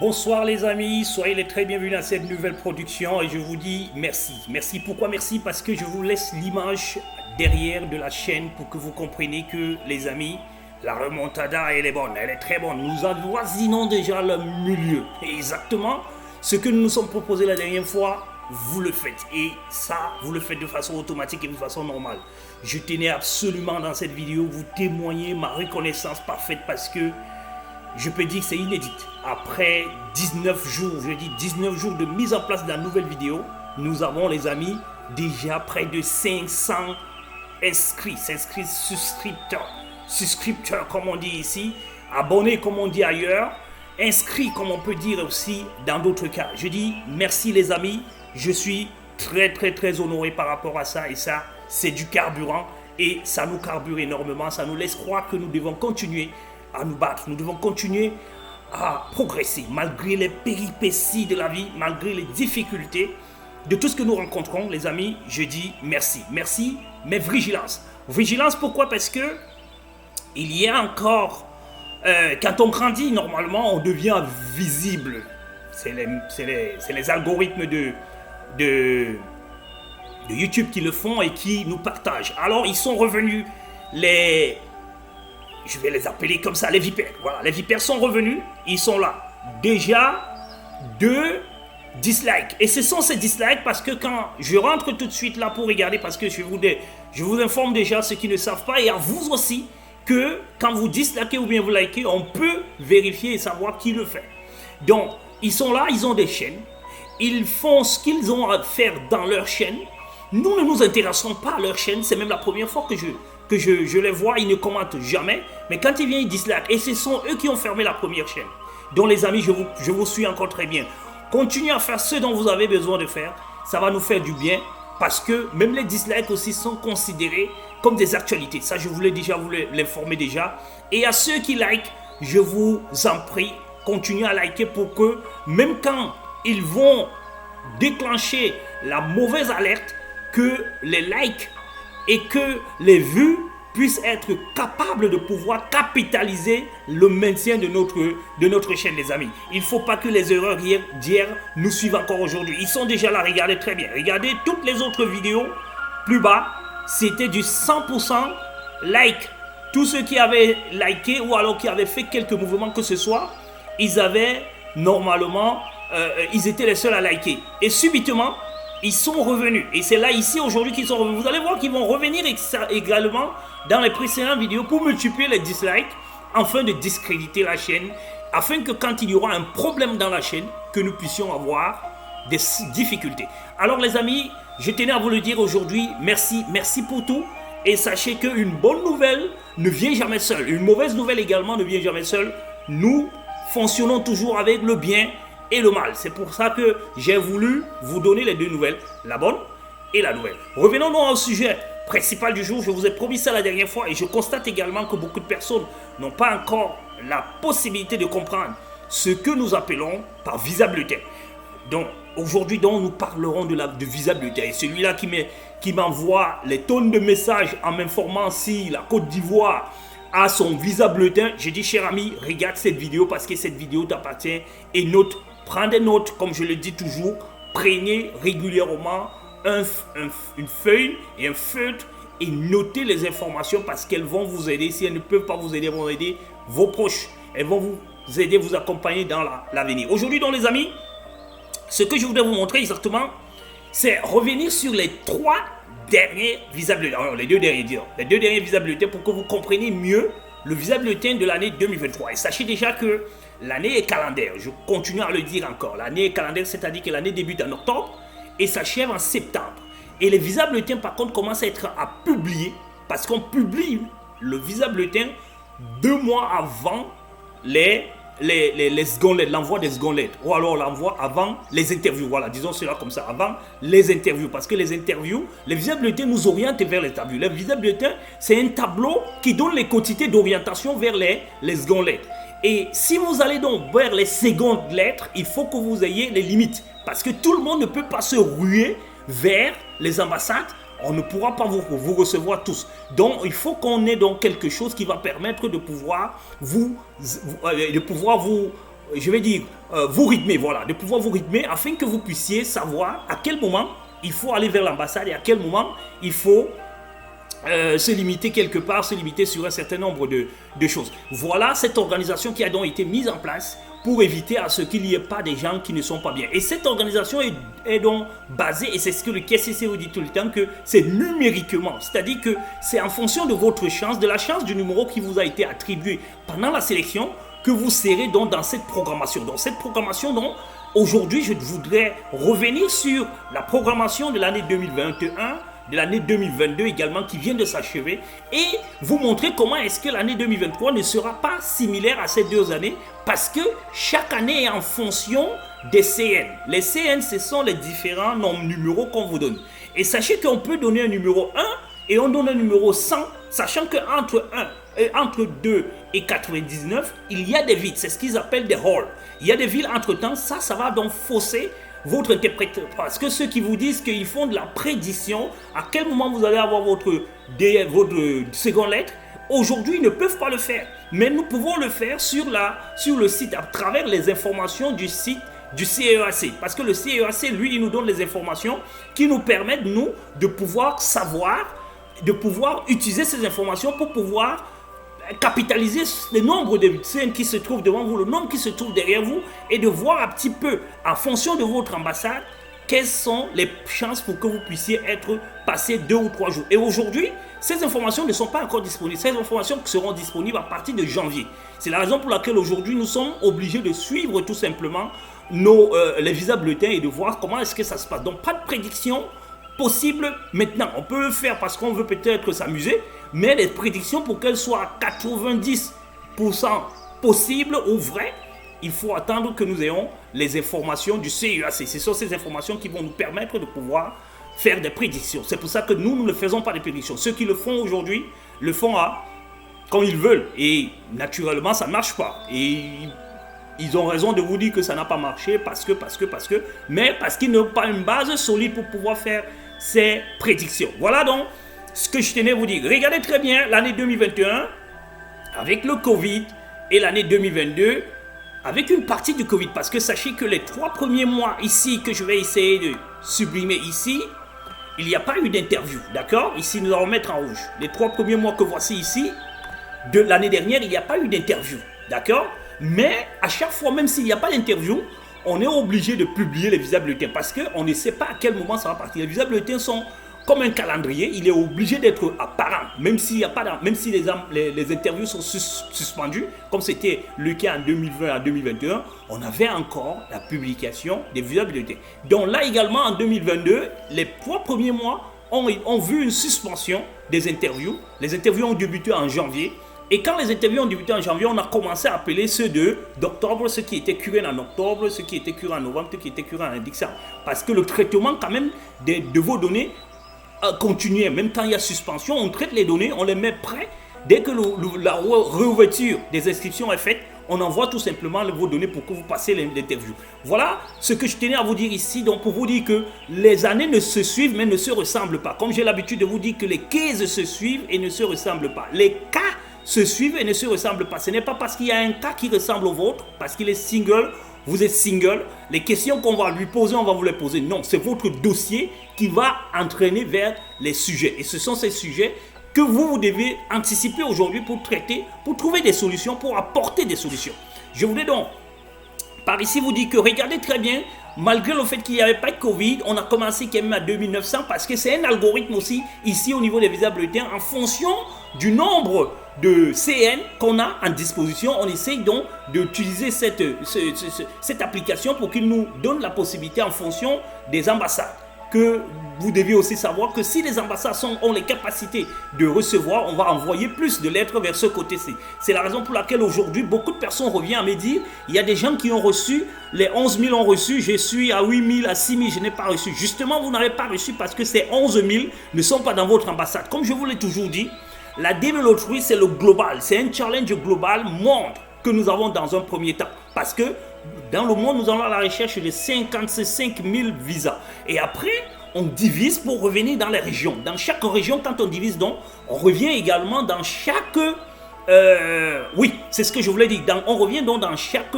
Bonsoir les amis, soyez les très bienvenus à cette nouvelle production et je vous dis merci. Merci, pourquoi merci? Parce que je vous laisse l'image derrière de la chaîne pour que vous compreniez que les amis, la remontada elle est bonne, elle est très bonne. Nous avoisinons déjà le milieu. Et exactement ce que nous nous sommes proposés la dernière fois, vous le faites. Et ça, vous le faites de façon automatique et de façon normale. Je tenais absolument dans cette vidéo vous témoigner ma reconnaissance parfaite parce que je peux dire que c'est inédit. Après 19 jours, je dis 19 jours de mise en place de la nouvelle vidéo, nous avons les amis déjà près de 500 inscrits, souscripteurs comme on dit ici, abonnés comme on dit ailleurs, inscrits comme on peut dire aussi dans d'autres cas. Je dis merci les amis, je suis très honoré par rapport à ça et ça c'est du carburant et ça nous carbure énormément, ça nous laisse croire que nous devons continuer à nous battre, nous devons continuer à progresser malgré les péripéties de la vie, malgré les difficultés de tout ce que nous rencontrons les amis. Je dis merci, merci, mais vigilance, pourquoi? Parce que il y a encore quand on grandit normalement on devient visible, c'est les algorithmes de YouTube qui le font et qui nous partagent. Alors ils sont revenus, je vais les appeler comme ça, les vipères. Voilà, les vipères sont revenus, ils sont là. Déjà 2 dislikes. Et ce sont ces dislikes parce que quand je rentre tout de suite là pour regarder, parce que je vous informe déjà ceux qui ne savent pas et à vous aussi que quand vous dislikez ou bien vous likez, on peut vérifier et savoir qui le fait. Donc, ils sont là, ils ont des chaînes, ils font ce qu'ils ont à faire dans leur chaîne. Nous ne nous intéressons pas à leur chaîne, c'est même la première fois que je les vois, ils ne commentent jamais, mais quand ils viennent, ils dislike. Et ce sont eux qui ont fermé la première chaîne. Donc les amis, je vous suis encore très bien. Continuez à faire ce dont vous avez besoin de faire, ça va nous faire du bien, parce que même les dislikes aussi sont considérés comme des actualités. Ça, je voulais déjà vous l'informer déjà. Et à ceux qui likent, je vous en prie, continuez à liker pour que, même quand ils vont déclencher la mauvaise alerte, que les likes et que les vues puissent être capables de pouvoir capitaliser le maintien de notre chaîne les amis. Il ne faut pas que les erreurs d'hier nous suivent encore aujourd'hui. Ils sont déjà là, regardez très bien. Regardez toutes les autres vidéos plus bas, c'était du 100% like. Tous ceux qui avaient liké ou alors qui avaient fait quelques mouvements que ce soit, ils avaient normalement, ils étaient les seuls à liker. Et subitement, ils sont revenus. Et c'est là, ici, aujourd'hui, qu'ils sont revenus. Vous allez voir qu'ils vont revenir également dans les précédentes vidéos pour multiplier les dislikes afin de discréditer la chaîne, afin que quand il y aura un problème dans la chaîne, que nous puissions avoir des difficultés. Alors les amis, je tenais à vous le dire aujourd'hui, merci pour tout. Et sachez qu'une bonne nouvelle ne vient jamais seule. Une mauvaise nouvelle également ne vient jamais seule. Nous fonctionnons toujours avec le bien et le mal. C'est pour ça que j'ai voulu vous donner les deux nouvelles, la bonne et la nouvelle. Revenons donc au sujet principal du jour. Je vous ai promis ça la dernière fois et je constate également que beaucoup de personnes n'ont pas encore la possibilité de comprendre ce que nous appelons par visa bulletin. Donc aujourd'hui nous parlerons de visa bulletin. Et celui-là qui m'envoie les tonnes de messages en m'informant si la Côte d'Ivoire a son visa bulletin, je dis cher ami, regarde cette vidéo parce que cette vidéo t'appartient et note. Prends des notes, comme je le dis toujours, prenez régulièrement une feuille et un feutre et notez les informations parce qu'elles vont vous aider. Si elles ne peuvent pas vous aider, elles vont aider vos proches. Elles vont vous aider, vous accompagner dans l'avenir. Aujourd'hui, donc les amis, ce que je voudrais vous montrer exactement, c'est revenir sur les 3 derniers visa bulletins. Alors, les deux derniers visa bulletins pour que vous compreniez mieux le visa bulletin de l'année 2023. Et sachez déjà que l'année est calendaire, je continue à le dire encore. L'année est calendaire, c'est-à-dire que l'année débute en octobre et s'achève en septembre. Et les visa bulletins, par contre, commencent à être publier parce qu'on publie le visa bulletin 2 mois avant l'envoi des secondes lettres. Ou alors l'envoi avant les interviews. Voilà, disons cela comme ça, avant les interviews. Parce que les interviews, les visa bulletins nous orientent vers les interviews. Les visa bulletins, c'est un tableau qui donne les quantités d'orientation vers les secondes lettres. Et si vous allez donc vers les secondes lettres, il faut que vous ayez les limites. Parce que tout le monde ne peut pas se ruer vers les ambassades. On ne pourra pas vous recevoir tous. Donc, il faut qu'on ait donc quelque chose qui va permettre de pouvoir je vais dire, vous rythmer, voilà, de pouvoir vous rythmer afin que vous puissiez savoir à quel moment il faut aller vers l'ambassade et à quel moment il faut se limiter quelque part, se limiter sur un certain nombre de choses. Voilà cette organisation qui a donc été mise en place pour éviter à ce qu'il n'y ait pas des gens qui ne sont pas bien. Et cette organisation est donc basée, et c'est ce que le KCC vous dit tout le temps, que c'est numériquement, c'est-à-dire que c'est en fonction de votre chance, de la chance du numéro qui vous a été attribué pendant la sélection, que vous serez donc dans cette programmation. Dans cette programmation, donc, aujourd'hui, je voudrais revenir sur la programmation de l'année 2021, de l'année 2022 également qui vient de s'achever, et vous montrer comment est-ce que l'année 2023 ne sera pas similaire à ces 2 années, parce que chaque année est en fonction des CN. Les CN, ce sont les différents numéros qu'on vous donne. Et sachez qu'on peut donner un numéro 1 et on donne un numéro 100, sachant qu'entre 2 et 99, il y a des vides, c'est ce qu'ils appellent des halls. Il y a des vides entre-temps, ça va donc fausser votre interprétation, parce que ceux qui vous disent qu'ils font de la prédiction, à quel moment vous allez avoir votre seconde lettre, aujourd'hui ils ne peuvent pas le faire, mais nous pouvons le faire sur le site, à travers les informations du site du CEAC, parce que le CEAC, lui, il nous donne les informations qui nous permettent, nous, de pouvoir savoir, de pouvoir utiliser ces informations pour pouvoir capitaliser le nombre de scènes qui se trouvent devant vous, le nombre qui se trouve derrière vous, et de voir un petit peu, en fonction de votre ambassade, quelles sont les chances pour que vous puissiez être passé 2 ou 3 jours. Et aujourd'hui, ces informations ne sont pas encore disponibles. Ces informations seront disponibles à partir de janvier. C'est la raison pour laquelle aujourd'hui, nous sommes obligés de suivre tout simplement les visas bulletins et de voir comment est-ce que ça se passe. Donc, pas de prédiction possible maintenant. On peut le faire parce qu'on veut peut-être s'amuser, mais les prédictions, pour qu'elles soient à 90% possibles ou vraies, il faut attendre que nous ayons les informations du CEAC. Ce sont ces informations qui vont nous permettre de pouvoir faire des prédictions. C'est pour ça que nous ne faisons pas de prédictions. Ceux qui le font aujourd'hui, le font quand ils veulent. Et naturellement, ça ne marche pas. Et ils ont raison de vous dire que ça n'a pas marché mais parce qu'ils n'ont pas une base solide pour pouvoir faire ces prédictions. Voilà donc ce que je tenais à vous dire. Regardez très bien l'année 2021 avec le Covid et l'année 2022 avec une partie du Covid, parce que sachez que les 3 premiers mois ici, que je vais essayer de sublimer ici, il n'y a pas eu d'interview, d'accord? Ici, nous allons mettre en rouge. Les 3 premiers mois que voici ici, de l'année dernière, il n'y a pas eu d'interview, d'accord? Mais à chaque fois, même s'il n'y a pas d'interview, on est obligé de publier les visas bulletins, parce qu'on ne sait pas à quel moment ça va partir. Les visas bulletins sont comme un calendrier, il est obligé d'être apparent, même s'il y a pas, même si les interviews sont suspendues, comme c'était le cas en 2020 à 2021, on avait encore la publication des visas bulletins. Donc là également en 2022, les 3 premiers mois ont vu une suspension des interviews. Les interviews ont débuté en janvier. Et quand les interviews ont débuté en janvier, on a commencé à appeler ceux d'octobre, ceux qui étaient curés en octobre, ceux qui étaient curés en novembre, ceux qui étaient curés en décembre. Parce que le traitement quand même de vos données continuer, même quand il y a suspension, on traite les données, on les met prêts. Dès que la réouverture des inscriptions est faite, on envoie tout simplement vos données pour que vous passiez l'interview. Voilà ce que je tenais à vous dire ici, donc pour vous dire que les années ne se suivent mais ne se ressemblent pas. Comme j'ai l'habitude de vous dire que les cases se suivent et ne se ressemblent pas. Les cas se suivent et ne se ressemblent pas. Ce n'est pas parce qu'il y a un cas qui ressemble au vôtre, parce qu'il est single, vous êtes single, les questions qu'on va lui poser, on va vous les poser. Non, c'est votre dossier qui va entraîner vers les sujets. Et ce sont ces sujets que vous devez anticiper aujourd'hui pour traiter, pour trouver des solutions, pour apporter des solutions. Je voulais donc, par ici, vous dire que regardez très bien, malgré le fait qu'il n'y avait pas de Covid, on a commencé quand même à 2900 parce que c'est un algorithme aussi, ici au niveau des visas bulletins, en fonction du nombre de CN qu'on a en disposition. On essaye donc d'utiliser cette application pour qu'il nous donne la possibilité en fonction des ambassades. Que vous devez aussi savoir que si les ambassades ont les capacités de recevoir, on va envoyer plus de lettres vers ce côté-ci. C'est la raison pour laquelle aujourd'hui, beaucoup de personnes reviennent à me dire, il y a des gens qui ont reçu, les 11 000 ont reçu, je suis à 8 000, à 6 000, je n'ai pas reçu. Justement, vous n'avez pas reçu parce que ces 11 000 ne sont pas dans votre ambassade. Comme je vous l'ai toujours dit, la Dame de Loterie, c'est le global, c'est un challenge global monde que nous avons dans un premier temps. Parce que dans le monde, nous allons à la recherche de 55 000 visas. Et après, on divise pour revenir dans les régions. Dans chaque région, quand on divise donc, on revient également dans chaque Oui, c'est ce que je voulais dire. On revient donc dans chaque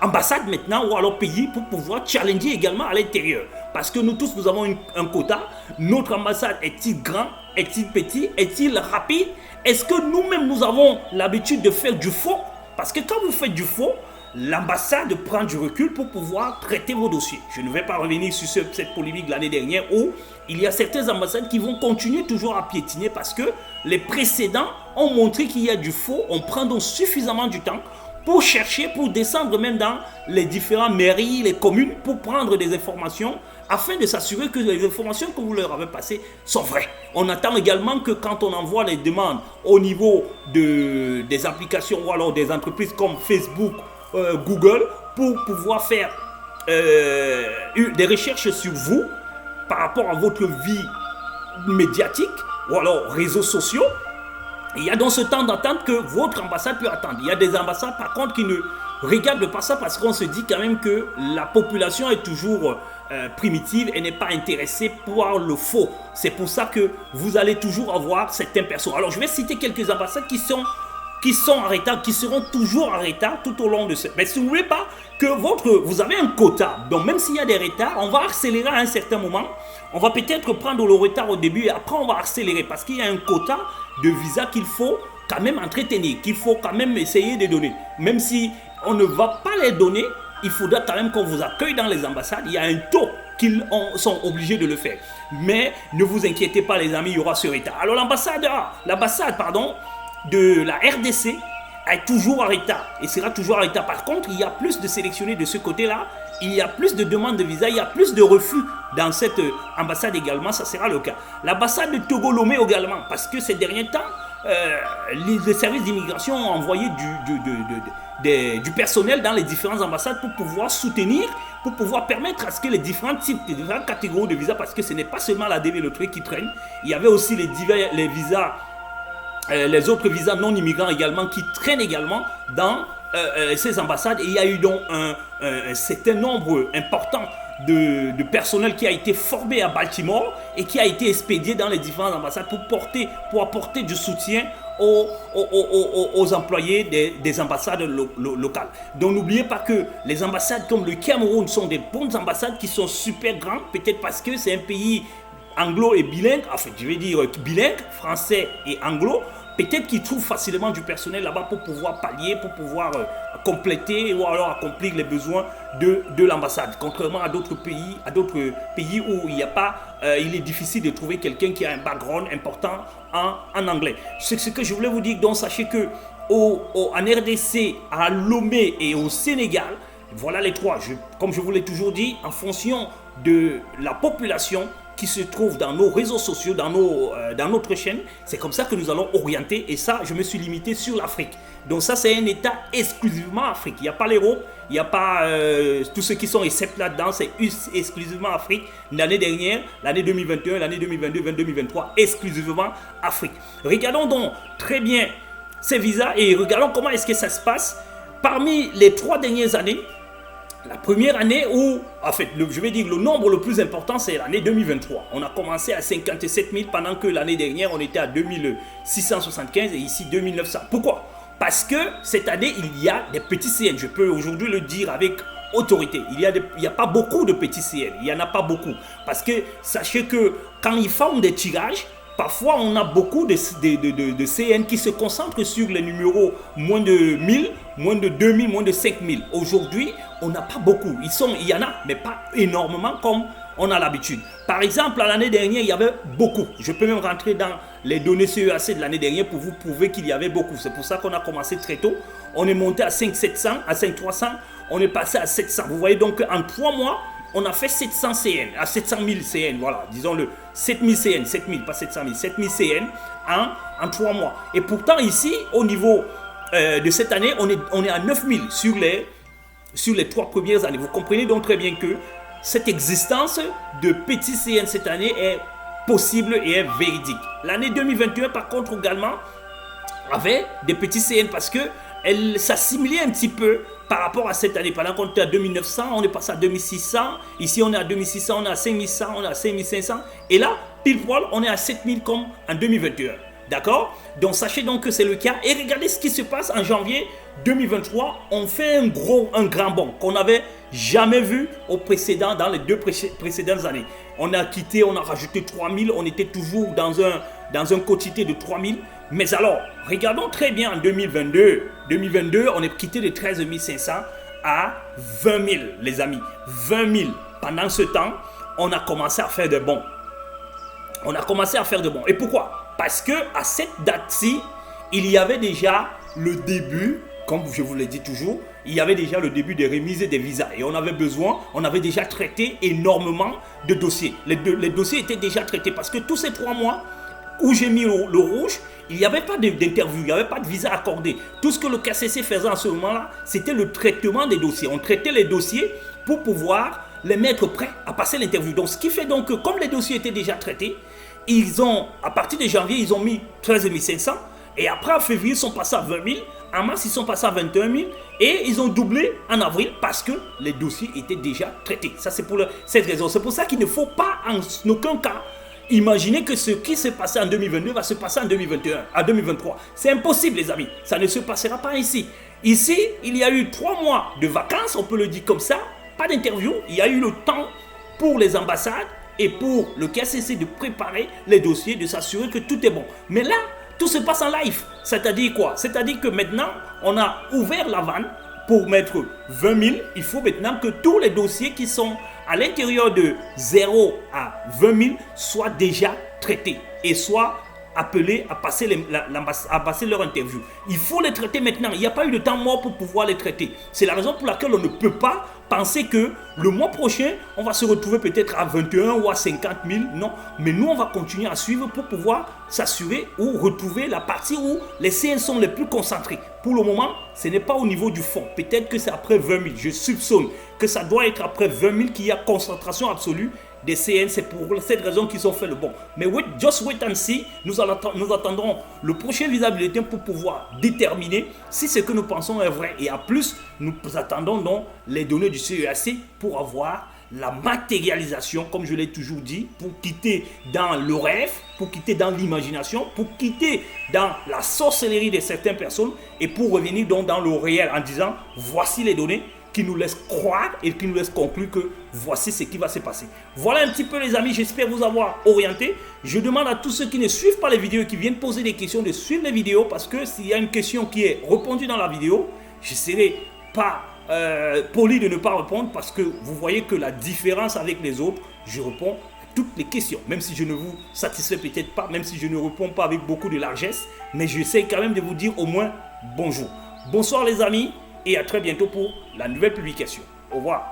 ambassade maintenant ou alors pays pour pouvoir challenger également à l'intérieur. Parce que nous tous, nous avons un quota. Notre ambassade est-il grand? Est-il petit? Est-il rapide? Est-ce que nous-mêmes, nous avons l'habitude de faire du faux? Parce que quand vous faites du faux, l'ambassade prend du recul pour pouvoir traiter vos dossiers. Je ne vais pas revenir sur cette polémique de l'année dernière où il y a certaines ambassades qui vont continuer toujours à piétiner parce que les précédents ont montré qu'il y a du faux. On prend donc suffisamment du temps pour chercher, pour descendre même dans les différentes mairies, les communes, pour prendre des informations afin de s'assurer que les informations que vous leur avez passées sont vraies. On attend également que quand on envoie les demandes au niveau des applications ou alors des entreprises comme Facebook, Google, pour pouvoir faire des recherches sur vous par rapport à votre vie médiatique ou alors réseaux sociaux, il y a donc ce temps d'attente que votre ambassade peut attendre. Il y a des ambassades par contre qui ne regardent pas ça parce qu'on se dit quand même que la population est toujours primitive et n'est pas intéressée par le faux. C'est pour ça que vous allez toujours avoir certaines personnes. Alors je vais citer quelques ambassades qui sont en retard, qui seront toujours en retard tout au long de ce... Mais si vous ne voulez pas que vous avez un quota, donc même s'il y a des retards, on va accélérer à un certain moment. On va peut-être prendre le retard au début et après on va accélérer parce qu'il y a un quota de visa qu'il faut quand même entretenir, qu'il faut quand même essayer de donner. Même si on ne va pas les donner, il faudra quand même qu'on vous accueille dans les ambassades. Il y a un taux qu'ils sont obligés de le faire. Mais ne vous inquiétez pas les amis, il y aura ce retard. Alors l'ambassade de la RDC est toujours en retard et sera toujours en retard. Par contre, il y a plus de sélectionnés de ce côté-là, il y a plus de demandes de visa, il y a plus de refus dans cette ambassade également, ça sera le cas. L'ambassade de Togo-Lomé également, parce que ces derniers temps, les services d'immigration ont envoyé du personnel dans les différentes ambassades pour pouvoir soutenir, pour pouvoir permettre à ce que les différents types, les différentes catégories de visas, parce que ce n'est pas seulement la DV le truc qui traîne, il y avait aussi les visas, les autres visas non immigrants également qui traînent également dans ces ambassades. Et il y a eu donc un certain nombre important de personnel qui a été formé à Baltimore et qui a été expédié dans les différentes ambassades pour apporter du soutien aux employés des ambassades locales. Donc n'oubliez pas que les ambassades comme le Cameroun sont des bonnes ambassades qui sont super grandes, peut-être parce que c'est un pays anglo et bilingue, enfin je vais dire bilingue, français et anglo. Peut-être qu'ils trouvent facilement du personnel là-bas pour pouvoir pallier, pour pouvoir compléter ou alors accomplir les besoins de l'ambassade. Contrairement à d'autres pays où il est difficile de trouver quelqu'un qui a un background important en anglais. C'est ce que je voulais vous dire. Donc sachez que en RDC, à Lomé et au Sénégal, voilà les trois. Comme je vous l'ai toujours dit, en fonction de la population qui se trouve dans nos réseaux sociaux, dans notre chaîne, c'est comme ça que nous allons orienter. Et ça, je me suis limité sur l'Afrique. Donc ça, c'est un État exclusivement Afrique. Il n'y a pas l'Europe, il n'y a pas tous ceux qui sont exceptés là-dedans, c'est exclusivement Afrique. L'année dernière, l'année 2021, l'année 2022, 2023, exclusivement Afrique. Regardons donc très bien ces visas et regardons comment est-ce que ça se passe. Parmi les 3 dernières années, la première année où, en fait, je vais dire le nombre le plus important, c'est l'année 2023. On a commencé à 57 000 pendant que l'année dernière, on était à 2675 et ici 2900. Pourquoi? Parce que cette année, il y a des petits CN. Je peux aujourd'hui le dire avec autorité. Il n'y a pas beaucoup de petits CN. Il n'y en a pas beaucoup. Parce que sachez que quand ils font des tirages, parfois, on a beaucoup de CN qui se concentrent sur les numéros moins de 1000, moins de 2000, moins de 5000. Aujourd'hui, on n'a pas beaucoup. Il y en a, mais pas énormément comme on a l'habitude. Par exemple, l'année dernière, il y avait beaucoup. Je peux même rentrer dans les données CEAC de l'année dernière pour vous prouver qu'il y avait beaucoup. C'est pour ça qu'on a commencé très tôt. On est monté à 5700, à 5300. On est passé à 700. Vous voyez donc qu'en 3 mois, on a fait 700 CN, à 700 000 CN, voilà, disons-le, 7000 CN, 7000, pas 700 000, 7000 CN en 3 mois. Et pourtant ici, au niveau de cette année, on est à 9000 sur les 3 premières années. Vous comprenez donc très bien que cette existence de petits CN cette année est possible et est véridique. L'année 2021, par contre, également, avait des petits CN parce que elle s'assimilait un petit peu par rapport à cette année. Pendant qu'on était à 2900, on est passé à 2600. Ici, on est à 2600, on est à 5100, on est à 5500. Et là, pile poil, on est à 7000 comme en 2021. D'accord? Donc sachez donc que c'est le cas. Et regardez ce qui se passe en janvier 2023. On fait un grand bond qu'on n'avait jamais vu dans les 2 précédentes années. On a quitté, on a rajouté 3000. On était toujours dans un quotité de 3000. Mais alors, regardons très bien en 2022. 2022, on est quitté de 13 500 à 20 000, les amis. 20 000. Pendant ce temps, on a commencé à faire de bons. Et pourquoi? Parce que à cette date-ci, il y avait déjà le début, comme je vous l'ai dit toujours, il y avait déjà le début des remises des visas. Et on avait déjà traité énormément de dossiers. Les dossiers étaient déjà traités parce que tous ces 3 mois où j'ai mis le rouge, il n'y avait pas d'interview, il n'y avait pas de visa accordé. Tout ce que le KCC faisait en ce moment-là, c'était le traitement des dossiers. On traitait les dossiers pour pouvoir les mettre prêts à passer l'interview. Donc, ce qui fait donc que comme les dossiers étaient déjà traités, à partir de janvier, ils ont mis 13 500. Et après, en février, ils sont passés à 20 000. En mars, ils sont passés à 21 000. Et ils ont doublé en avril parce que les dossiers étaient déjà traités. Ça, c'est pour cette raison. C'est pour ça qu'il ne faut pas en aucun cas imaginer que ce qui s'est passé en 2022 va se passer en 2021, en 2023. C'est impossible, les amis. Ça ne se passera pas ici. Ici, il y a eu 3 mois de vacances, on peut le dire comme ça. Pas d'interview. Il y a eu le temps pour les ambassades et pour le KCC de préparer les dossiers, de s'assurer que tout est bon. Mais là, tout se passe en live. C'est-à-dire quoi? C'est-à-dire que maintenant, on a ouvert la vanne pour mettre 20 000. Il faut maintenant que tous les dossiers qui sont à l'intérieur de 0 à 20 000 soient déjà traités et soient appelés à passer leur interview. Il faut les traiter maintenant. Il n'y a pas eu de temps mort pour pouvoir les traiter. C'est la raison pour laquelle on ne peut pas penser que le mois prochain, on va se retrouver peut-être à 21 ou à 50 000. Non, mais nous, on va continuer à suivre pour pouvoir s'assurer ou retrouver la partie où les CN sont les plus concentrés. Pour le moment, ce n'est pas au niveau du fond. Peut-être que c'est après 20 000. Je soupçonne que ça doit être après 20 000 qu'il y a concentration absolue des CN. C'est pour cette raison qu'ils ont fait le bon. Mais just wait and see. Nous attendrons le prochain visa bulletin pour pouvoir déterminer si ce que nous pensons est vrai. Et en plus, nous attendons donc les données du CEAC pour avoir la matérialisation, comme je l'ai toujours dit, pour quitter dans le rêve, pour quitter dans l'imagination, pour quitter dans la sorcellerie de certaines personnes et pour revenir donc dans le réel en disant voici les données qui nous laissent croire et qui nous laissent conclure que voici ce qui va se passer. Voilà un petit peu, les amis, j'espère vous avoir orienté. Je demande à tous ceux qui ne suivent pas les vidéos, qui viennent poser des questions, de suivre les vidéos, parce que s'il y a une question qui est répondue dans la vidéo, je ne serai pas poli de ne pas répondre, parce que vous voyez que la différence avec les autres, je réponds à toutes les questions, même si je ne vous satisfais peut-être pas, même si je ne réponds pas avec beaucoup de largesse, mais j'essaie quand même de vous dire au moins bonjour. Bonsoir les amis, et à très bientôt pour la nouvelle publication. Au revoir.